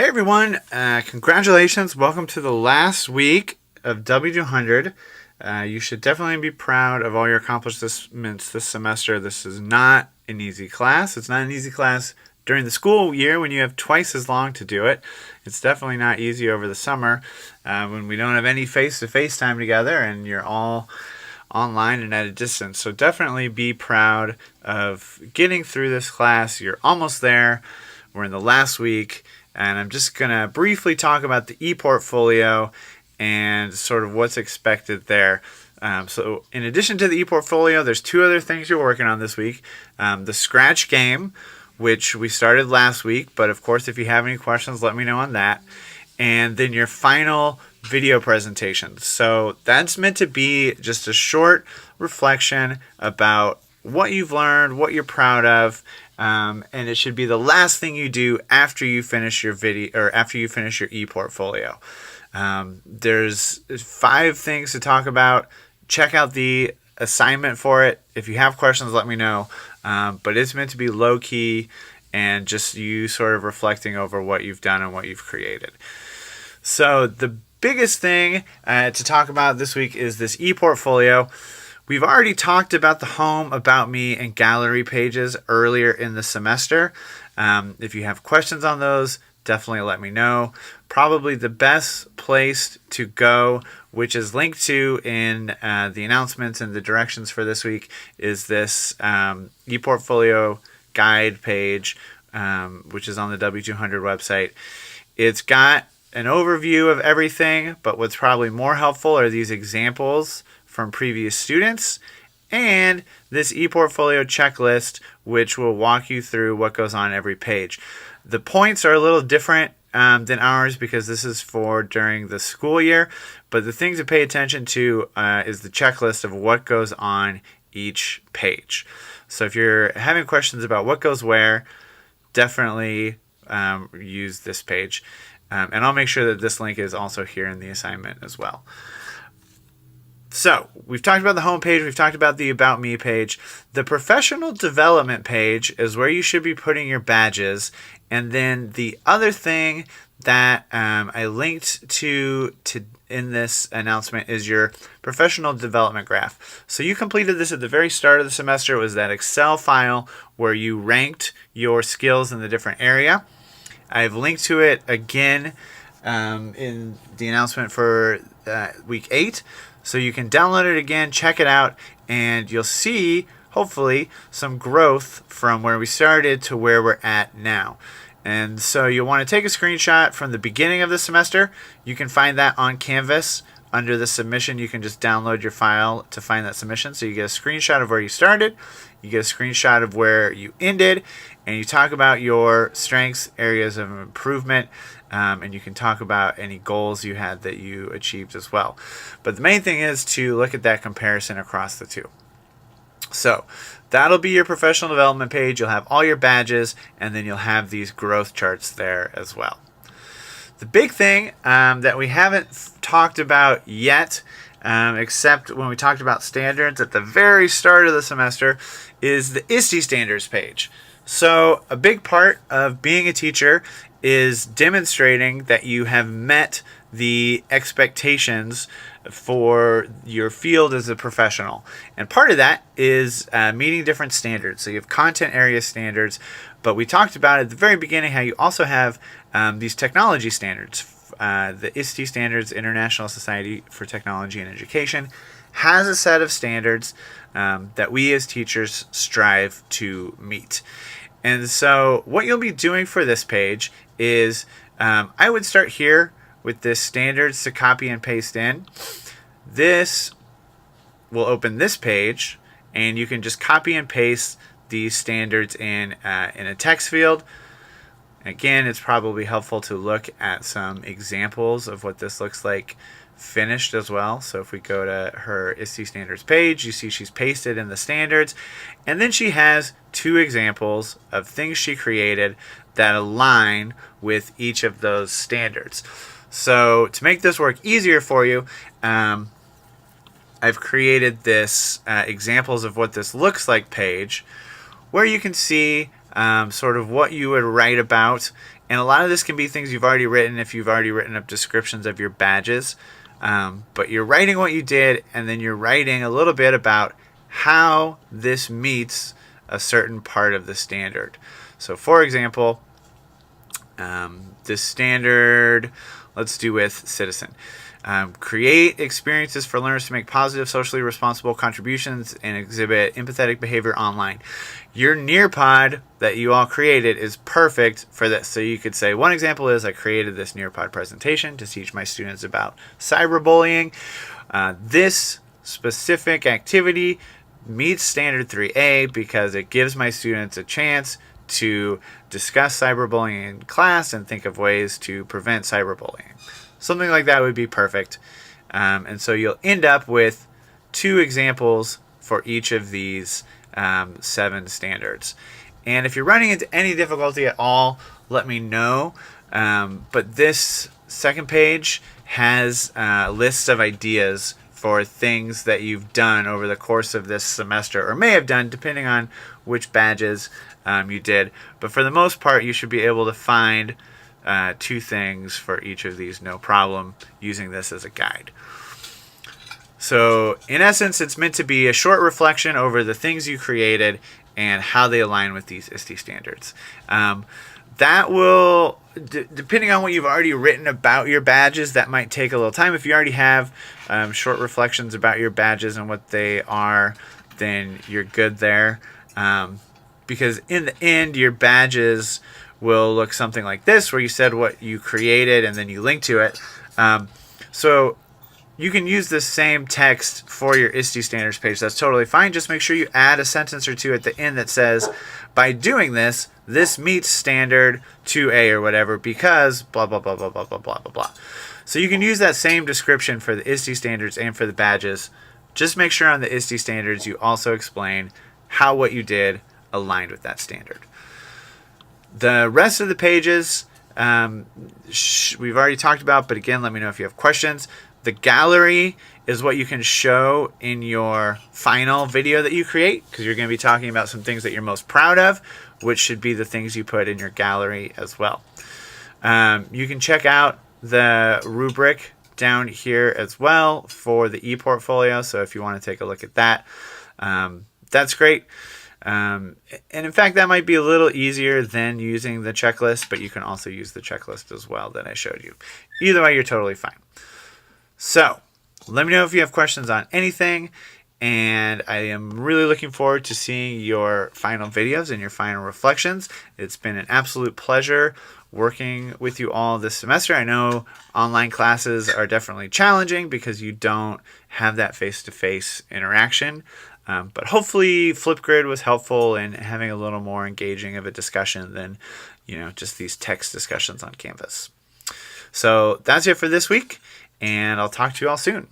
Hey everyone, congratulations. Welcome to the last week of W200. You should definitely be proud of all your accomplishments this semester. This is not an easy class. It's not an easy class during the school year when you have twice as long to do it. It's definitely not easy over the summer when we don't have any face-to-face time together and you're all online and at a distance. So definitely be proud of getting through this class. You're almost there. We're in the last week. And I'm just going to briefly talk about the ePortfolio and sort of what's expected there. So in addition to the ePortfolio, there's two other things you're working on this week. The Scratch game, which we started last week, but of course if you have any questions, let me know on that. And then your final video presentation. So that's meant to be just a short reflection about what you've learned, what you're proud of, and it should be the last thing you do after you finish your video or after you finish your ePortfolio. There's 5 things to talk about. Check out the assignment for it. If you have questions, let me know. But it's meant to be low key and just you sort of reflecting over what you've done and what you've created. So the biggest thing to talk about this week is this ePortfolio. We've already talked about the home, about me, and gallery pages earlier in the semester. If you have questions on those, definitely let me know. Probably the best place to go, which is linked to in the announcements and the directions for this week, is this ePortfolio guide page, which is on the W200 website. It's got an overview of everything, but what's probably more helpful are these examples from previous students and this ePortfolio checklist, which will walk you through what goes on every page. The points are a little different than ours because this is for during the school year, but the thing to pay attention to is the checklist of what goes on each page. So if you're having questions about what goes where, definitely use this page. And I'll make sure that this link is also here in the assignment as well. So we've talked about the home page. We've talked about the About Me page. The professional development page is where you should be putting your badges. And then the other thing that I linked to in this announcement is your professional development graph. So you completed this at the very start of the semester. It was that Excel file where you ranked your skills in the different area. I've linked to it again in the announcement for week 8. So you can download it again, check it out, and you'll see, hopefully, some growth from where we started to where we're at now. And so you'll want to take a screenshot from the beginning of the semester. You can find that on Canvas. Under the submission, you can just download your file to find that submission. So you get a screenshot of where you started, you get a screenshot of where you ended, and you talk about your strengths, areas of improvement, and you can talk about any goals you had that you achieved as well. But the main thing is to look at that comparison across the two. So that'll be your professional development page. You'll have all your badges, and then you'll have these growth charts there as well. The big thing that we haven't talked about yet, except when we talked about standards at the very start of the semester, is the ISTE Standards page. So a big part of being a teacher is demonstrating that you have met the expectations for your field as a professional. And part of that is meeting different standards. So you have content area standards, but we talked about at the very beginning how you also have these technology standards. The ISTE Standards, International Society for Technology and Education, has a set of standards that we as teachers strive to meet. And so what you'll be doing for this page is I would start here with this standards to copy and paste in. This will open this page, and you can just copy and paste these standards in a text field. Again, it's probably helpful to look at some examples of what this looks like finished as well. So if we go to her ISTE Standards page, you see she's pasted in the standards, and then she has 2 examples of things she created that align with each of those standards. So to make this work easier for you, I've created this examples of what this looks like page where you can see sort of what you would write about And a lot of this can be things you've already written if you've already written up descriptions of your badges. But you're writing what you did, and then you're writing a little bit about how this meets a certain part of the standard. So for example, this standard, let's do with citizen. Create experiences for learners to make positive, socially responsible contributions and exhibit empathetic behavior online. Your Nearpod that you all created is perfect for this. So you could say, one example is I created this Nearpod presentation to teach my students about cyberbullying. This specific activity meets standard 3A because it gives my students a chance to discuss cyberbullying in class and think of ways to prevent cyberbullying. Something like that would be perfect. And so you'll end up with 2 examples for each of these 7 standards. And if you're running into any difficulty at all, let me know. But this second page has lists of ideas for things that you've done over the course of this semester, or may have done depending on which badges you did. But for the most part, you should be able to find 2 things for each of these, no problem, using this as a guide. So in essence, it's meant to be a short reflection over the things you created and how they align with these ISTE standards. That will, depending on what you've already written about your badges, that might take a little time. If you already have short reflections about your badges and what they are, then you're good there. Because in the end, your badges will look something like this, where you said what you created and then you link to it. So you can use this same text for your ISTE Standards page. That's totally fine. Just make sure you add a sentence or 2 at the end that says, by doing this, this meets standard 2A or whatever because blah, blah, blah, blah, blah, blah, blah, blah, blah. So you can use that same description for the ISTE Standards and for the badges. Just make sure on the ISTE Standards you also explain how what you did aligned with that standard. The rest of the pages we've already talked about, but again, let me know if you have questions. The gallery is what you can show in your final video that you create, because you're going to be talking about some things that you're most proud of, which should be the things you put in your gallery as well. You can check out the rubric down here as well for the ePortfolio, so if you want to take a look at that, that's great. And in fact, that might be a little easier than using the checklist, but you can also use the checklist as well that I showed you. Either way, you're totally fine. So let me know if you have questions on anything, and I am really looking forward to seeing your final videos and your final reflections. It's been an absolute pleasure working with you all this semester. I know online classes are definitely challenging because you don't have that face-to-face interaction. But hopefully Flipgrid was helpful in having a little more engaging of a discussion than, just these text discussions on Canvas. So that's it for this week, and I'll talk to you all soon.